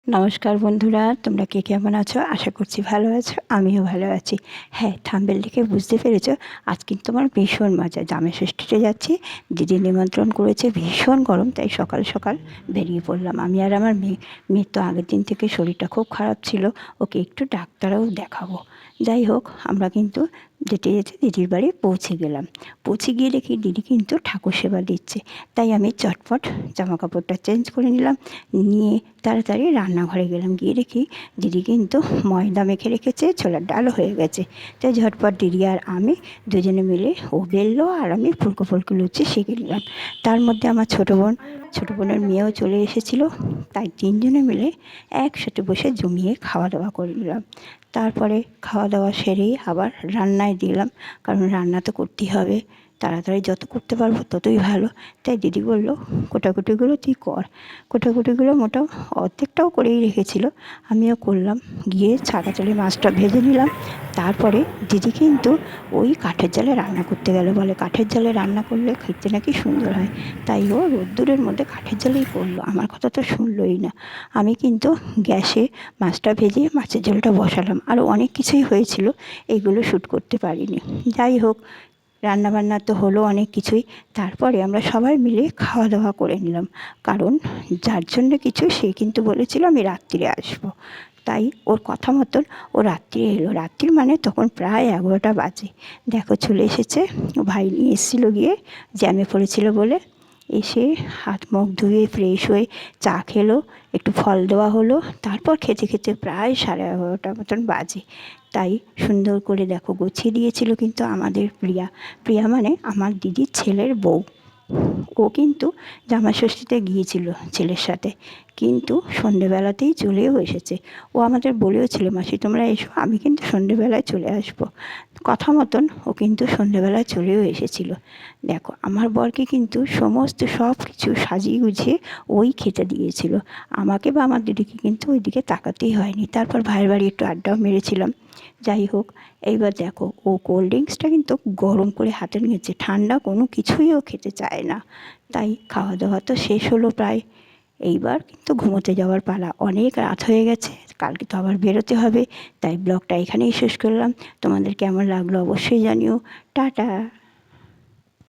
নমস্কার বন্ধুরা, তোমরা কে কেমন আছো? আশা করছি ভালো আছো, আমিও ভালো আছি। হ্যাঁ, থাম্বনেল দেখে বুঝতে পেরেছো আজ কিন্তু আমার ভীষণ মজা। জামাই ষষ্ঠীতে যাচ্ছি, দিদি নিমন্ত্রণ করেছে, ভীষণ গরম, তাই সকাল সকাল বেরিয়ে পড়লাম। আমি আর আমার মেয়ের তো আগের দিন থেকে শরীরটা খুব খারাপ ছিল, ওকে একটু ডাক্তারও দেখাবো। যাই হোক, আমরা কিন্তু যেতে যেতে দিদির বাড়ি পৌঁছে গেলাম। পৌঁছে গিয়ে দেখি দিদি কিন্তু ঠাকুর সেবা দিচ্ছে, তাই আমি চটপট জামা কাপড়টা চেঞ্জ করে নিলাম, নিয়ে তাড়াতাড়ি রান্নাঘরে গেলাম। গিয়ে দেখি দিদি কিন্তু ময়দা মেখে রেখেছে, ছোলার ডালও হয়ে গেছে। তাই ঝটপট দিদি আর আমি দুজনে মিলে, ও বেললো আর আমি ফুলকো ফুলকো লুচি শিখে নিলাম। তার মধ্যে আমার ছোটো বোনের মেয়েও চলে এসেছিলো, তাই তিনজনে মিলে একসাথে বসে জমিয়ে খাওয়া দাওয়া করে নিলাম। তারপরে খাওয়া দাওয়া সেরেই আবার রান্নায় দিলাম, কারণ রান্না তো করতেই হবে, তাড়াতাড়ি যত করতে পারবো ততই ভালো। তাই দিদি বললো কোটাকুটিগুলো তুই কর। কোটাকুটিগুলো মোটা অর্ধেকটাও করেই রেখেছিল, আমিও করলাম। গিয়ে ছাকা চালে মাছটা ভেজে নিলাম। তারপরে দিদি কিন্তু ওই কাঠের জালে রান্না করতে গেল, বলে কাঠের জালে রান্না করলে খেতে নাকি সুন্দর হয়। তাই ও রোদ্দুরের মধ্যে কাঠের জালেই করলো, আমার কথা তো শুনলোই না। আমি কিন্তু গ্যাসে মাছটা ভেজে মাছের ঝোলটা বসালাম, আরও অনেক কিছুই হয়েছিল, এইগুলো শ্যুট করতে পারিনি। যাই হোক, রান্নাবান্না তো হলো অনেক কিছুই। তারপরে আমরা সবাই মিলে খাওয়া দাওয়া করে নিলাম, কারণ যার জন্য কিছু সে কিন্তু বলেছিল আমি রাত্রিরে আসবো। তাই ওর কথা মতন ও রাত্রিরে এলো। রাত্রির মানে তখন প্রায় 11টা বাজে। দেখো চলে এসেছে, ও ভাই নিয়ে এসেছিলো গিয়ে, জ্যামে পড়েছিল বলে। এসে হাত মুখ ধুয়ে ফ্রেশ হয়ে চা খেলো, একটু ফল দেওয়া হলো। তারপর খেতে খেতে প্রায় 11:30 মতন বাজে। তাই সুন্দর করে দেখো গুছিয়ে দিয়েছিল কিন্তু আমাদের প্রিয়া মানে আমার দিদির ছেলের বউ। ও কিন্তু জামাই ষষ্ঠীতে গিয়েছিল ছেলের সাথে, কিন্তু সন্ধেবেলাতেই চলেও এসেছে। ও আমাদের বলেও ছিল, মাসি তোমরা এসো, আমি কিন্তু সন্ধেবেলায় চলে আসবো। কথা মতন ও কিন্তু সন্ধেবেলায় চলেও এসেছিল। দেখো আমার বরকে কিন্তু সমস্ত সব কিছু সাজিয়ে গুছিয়ে ওই খেতে দিয়েছিল, আমাকে বা আমার দিদিকে কিন্তু ওই দিকে তাকাতেই হয়নি। তারপর ভাইয়ের বাড়ি একটু আড্ডাও মেরেছিলাম। যাই হোক, এইবার দেখো ও কোল্ড ড্রিঙ্কসটা কিন্তু গরম করে হাতে নিয়েছে, ঠান্ডা কোনো কিছুই ও খেতে চায় না। তাই খাওয়া দাওয়া তো শেষ হলো প্রায়, এইবার কিন্তু ঘুমোতে যাওয়ার পালা। অনেক রাত হয়ে গেছে, কালকে তো আবার বেরোতে হবে। তাই ব্লগটা এখানেই শেষ করলাম। তোমাদের কেমন লাগলো অবশ্যই জানিও। টাটা।